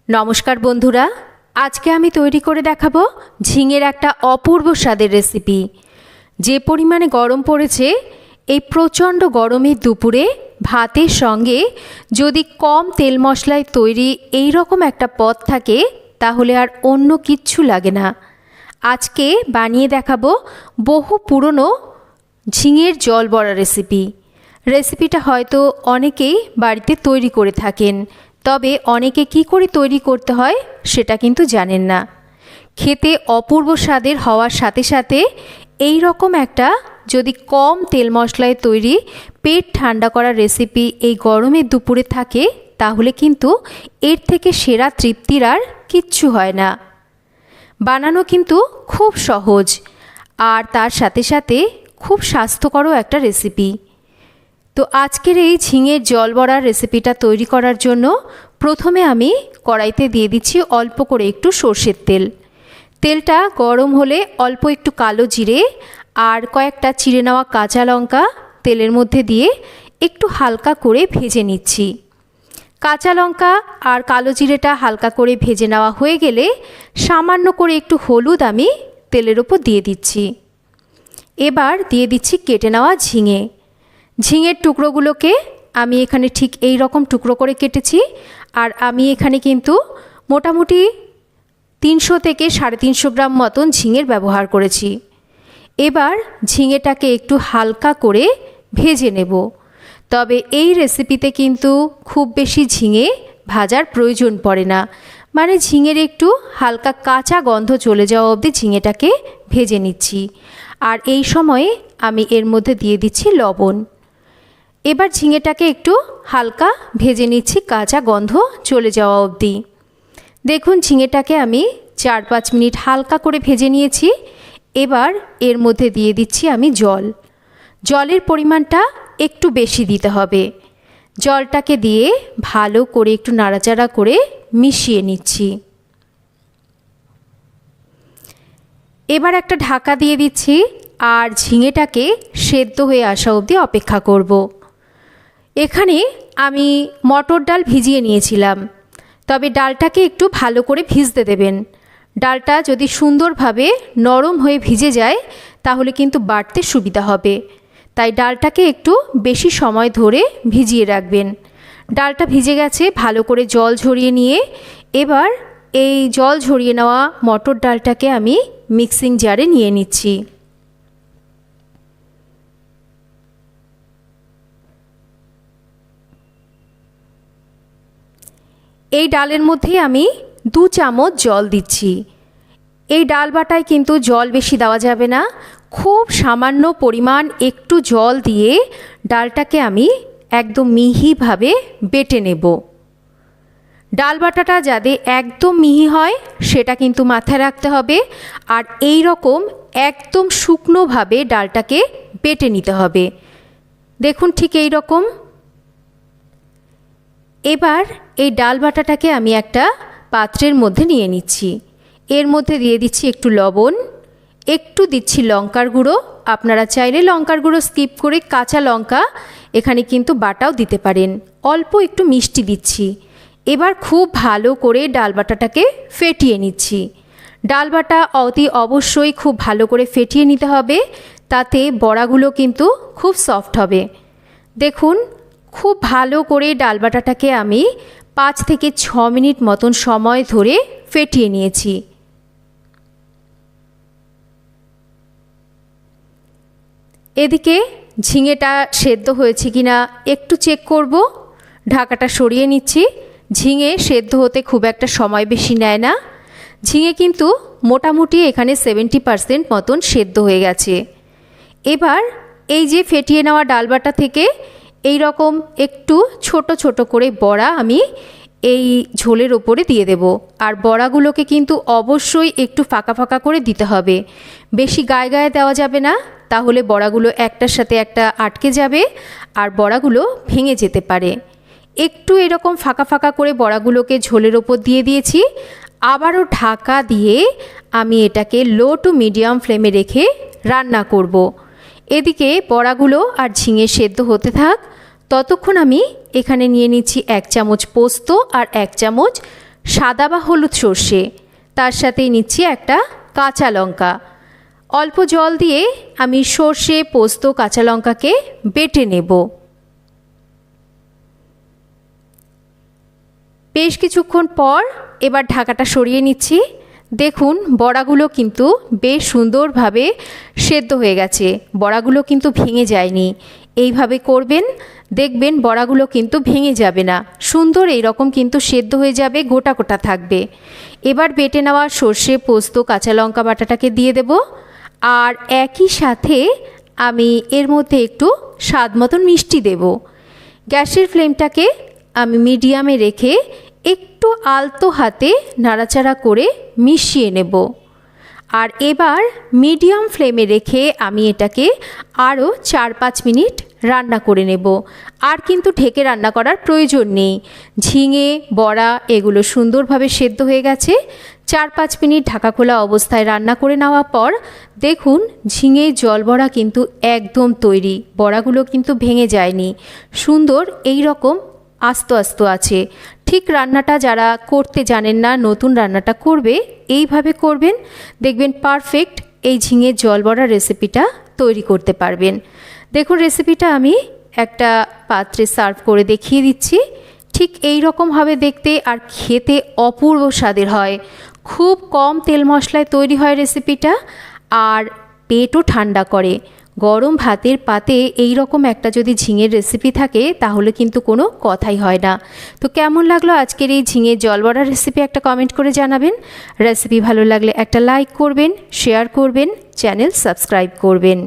নমস্কার বন্ধুরা, আজকে আমি তৈরি করে দেখাবো ঝিঙের একটা অপূর্ব স্বাদের রেসিপি। যে পরিমাণে গরম পড়েছে, এই প্রচণ্ড গরমের দুপুরে ভাতের সঙ্গে যদি কম তেল মশলায় তৈরি এই রকম একটা পদ থাকে তাহলে আর অন্য কিচ্ছু লাগে না। আজকে বানিয়ে দেখাবো বহু পুরনো ঝিঙের জল বড়া রেসিপিটা হয়তো অনেকেই বাড়িতে তৈরি করে থাকেন, তবে অনেকে কি করে তৈরি করতে হয় সেটা কিন্তু জানেন না। খেতে অপূর্ব স্বাদের হওয়ার সাথে সাথে এই রকম একটা যদি কম তেল মশলায় তৈরি পেট ঠান্ডা করার রেসিপি এই গরমের দুপুরে থাকে তাহলে কিন্তু এর থেকে সেরা তৃপ্তির আর কিচ্ছু হয় না। বানানো কিন্তু খুব সহজ আর তার সাথে সাথে খুব স্বাস্থ্যকরও একটা রেসিপি। তো আজকের এই ঝিঙের জল বড়ার রেসিপিটা তৈরি করার জন্য প্রথমে আমি কড়াইতে দিয়ে দিচ্ছি অল্প করে একটু সর্ষের তেল। তেলটা গরম হলে অল্প একটু কালো জিরে আর কয়েকটা চিড়ে নেওয়া কাঁচা লঙ্কা তেলের মধ্যে দিয়ে একটু হালকা করে ভেজে নিচ্ছি। কাঁচা লঙ্কা আর কালো জিরেটা হালকা করে ভেজে নেওয়া হয়ে গেলে সামান্য করে একটু হলুদ আমি তেলের ওপর দিয়ে দিচ্ছি। এবার দিয়ে দিচ্ছি কেটে নেওয়া ঝিঙের টুকরোগুলোকে আমি এখানে ঠিক এই রকম টুকরো করে কেটেছি। আর আমি এখানে কিন্তু মোটামুটি 300 থেকে 350 গ্রাম মতন ঝিঙের ব্যবহার করেছি। এবার ঝিঙেটাকে একটু হালকা করে ভেজে নেব। তবে এই রেসিপিতে কিন্তু খুব বেশি ঝিঙে ভাজার প্রয়োজন পড়ে না, মানে ঝিঙের একটু হালকা কাঁচা গন্ধ চলে যাওয়া অবধি ঝিঙেটাকে ভেজে নিচ্ছি। আর এই সময়ে আমি এর মধ্যে দিয়ে দিচ্ছি লবণ। এবার ঝিঙেটাকে একটু হালকা ভেজে নিচ্ছি কাঁচা গন্ধ চলে যাওয়া অবধি। দেখুন ঝিঙেটাকে আমি 4-5 মিনিট হালকা করে ভেজে নিয়েছি। এবার এর মধ্যে দিয়ে দিচ্ছি আমি জলের পরিমাণটা একটু বেশি দিতে হবে। জলটাকে দিয়ে ভালো করে একটু নাড়াচাড়া করে মিশিয়ে নিচ্ছি। এবার একটা ঢাকা দিয়ে দিচ্ছি আর ঝিঙেটাকে সেদ্ধ হয়ে আসা অবধি অপেক্ষা করব। এখানে আমি মটর ডাল ভিজিয়ে নিয়েছিলাম, তবে ডালটাকে একটু ভালো করে ভিজতে দেবেন। ডালটা যদি সুন্দরভাবে নরম হয়ে ভিজে যায় তাহলে কিন্তু বাটতে সুবিধা হবে, তাই ডালটাকে একটু বেশি সময় ধরে ভিজিয়ে রাখবেন। ডালটা ভিজে গেছে, ভালো করে জল ঝরিয়ে নিয়ে এবার এই জল ঝরিয়ে নেওয়া মটর ডালটাকে আমি মিক্সিং জারে নিয়ে নিচ্ছি। এই ডালের মধ্যে আমি 2 চামচ জল দিচ্ছি। এই ডাল বাটায় কিন্তু জল বেশি দেওয়া যাবে না, খুব সামান্য পরিমাণ একটু জল দিয়ে ডালটাকে আমি একদম মিহিভাবে বেটে নেব। ডাল বাটাটা যাতে একদম মিহি হয় সেটা কিন্তু মাথায় রাখতে হবে। আর এই রকম একদম শুকনোভাবে ডালটাকে বেটে নিতে হবে। দেখুন ঠিক এই রকম। এবার এই ডাল বাটাটাকে আমি একটা পাত্রের মধ্যে নিয়ে নিচ্ছি। এর মধ্যে দিয়ে দিচ্ছি একটু লবণ, একটু দিচ্ছি লঙ্কার গুঁড়ো। আপনারা চাইলে লঙ্কার গুঁড়ো স্কিপ করে কাঁচা লঙ্কা এখানে কিন্তু বাটাও দিতে পারেন। অল্প একটু মিষ্টি দিচ্ছি। এবার খুব ভালো করে ডাল বাটাটাকে ফেটিয়ে নিচ্ছি। ডাল বাটা অতি অবশ্যই খুব ভালো করে ফেটিয়ে নিতে হবে, তাতে বড়াগুলো কিন্তু খুব সফট হবে। দেখুন খুব ভালো করে ডাল বাটাটাকে আমি 5 থেকে 6 মিনিট মতন সময় ধরে ফেটিয়ে নিয়েছি। এদিকে ঝিঙেটা সেদ্ধ হয়েছে কিনা একটু চেক করব। ঢাকাটা সরিয়ে নিচ্ছি। ঝিঙে সেদ্ধ হতে খুব একটা সময় বেশি নেয় না। ঝিঙে কিন্তু মোটামুটি এখানে 70% মতন সেদ্ধ হয়ে গেছে। এবার এই যে ফেটিয়ে নেওয়া ডালবাটা থেকে এই রকম একটু ছোট ছোট করে বড়া আমি এই ঝোলের ওপরে দিয়ে দেব। আর বড়াগুলোকে কিন্তু অবশ্যই একটু ফাঁকা ফাঁকা করে দিতে হবে, বেশি গায়ে গায়ে দেওয়া যাবে না, তাহলে বড়াগুলো একটার সাথে একটা আটকে যাবে আর বড়াগুলো ভেঙে যেতে পারে। একটু এরকম ফাঁকা ফাঁকা করে বড়াগুলোকে ঝোলের ওপর দিয়ে দিয়েছি। আবারও ঢাকা দিয়ে আমি এটাকে লো টু মিডিয়াম ফ্লেমে রেখে রান্না করব। এদিকে বড়াগুলো আর ঝিঙে সেদ্ধ হতে থাক। ততক্ষণ আমি এখানে নিয়ে নিচ্ছি 1 চামচ পোস্ত আর 1 চামচ সাদা বা হলুদ সর্ষে, তার সাথেই নিচ্ছি একটা কাঁচা লঙ্কা। অল্প জল দিয়ে আমি সর্ষে, পোস্ত, কাঁচা লঙ্কাকে বেটে নেব। বেশ কিছুক্ষণ পর এবার ঢাকাটা সরিয়ে নিচ্ছি। দেখুন বড়াগুলো কিন্তু বেশ সুন্দরভাবে সেদ্ধ হয়ে গেছে, বড়াগুলো কিন্তু ভেঙে যায়নি। এইভাবে করবেন, দেখবেন বড়াগুলো কিন্তু ভেঙে যাবে না, সুন্দর এই রকম কিন্তু সেদ্ধ হয়ে যাবে, গোটা গোটা থাকবে। এবার বেটে নেওয়া সর্ষে, পোস্ত, কাঁচা লঙ্কা বাটাটাকে দিয়ে দেব। আর একই সাথে আমি এর মধ্যে একটু স্বাদ মতন মিষ্টি দেব। গ্যাসের ফ্লেমটাকে আমি মিডিয়ামে রেখে একটু আলতো হাতে নাড়াচাড়া করে মিশিয়ে নেব। আর এবার মিডিয়াম ফ্লেমে রেখে আমি এটাকে আরও 4-5 মিনিট রান্না করে নেব। আর কিন্তু ঢেকে রান্না করার প্রয়োজন নেই। ঝিঙে, বড়া এগুলো সুন্দরভাবে সেদ্ধ হয়ে গেছে। 4-5 মিনিট ঢাকা খোলা অবস্থায় রান্না করে নেওয়ার পর দেখুন ঝিঙে জল বড়া কিন্তু একদম তৈরি। বড়াগুলো কিন্তু ভেঙে যায়নি, সুন্দর এই রকম আস্ত আস্ত আছে। ঠিক রান্নাটা যারা করতে জানেন না, নতুন রান্নাটা করবে, এইভাবে করবেন, দেখবেন পারফেক্ট এই ঝিঙের জল বড়া রেসিপিটা তৈরি করতে পারবেন। দেখুন রেসিপিটা আমি একটা পাত্রে সার্ভ করে দেখিয়ে দিচ্ছি। ঠিক এই রকমভাবে দেখতে আর খেতে অপূর্ব স্বাদের হয়। খুব কম তেল মশলায় তৈরি হয় রেসিপিটা, আর পেটও ঠান্ডা করে। গরম ভাতের পাতে এই রকম একটা যদি ঝিঙের রেসিপি থাকে তাহলে কিন্তু কোনো কথাই হয় না। তো কেমন লাগলো আজকের এই ঝিঙের জল বড়া রেসিপি একটা কমেন্ট করে জানাবেন। রেসিপি ভালো লাগলে একটা লাইক করবেন, শেয়ার করবেন, চ্যানেল সাবস্ক্রাইব করবেন।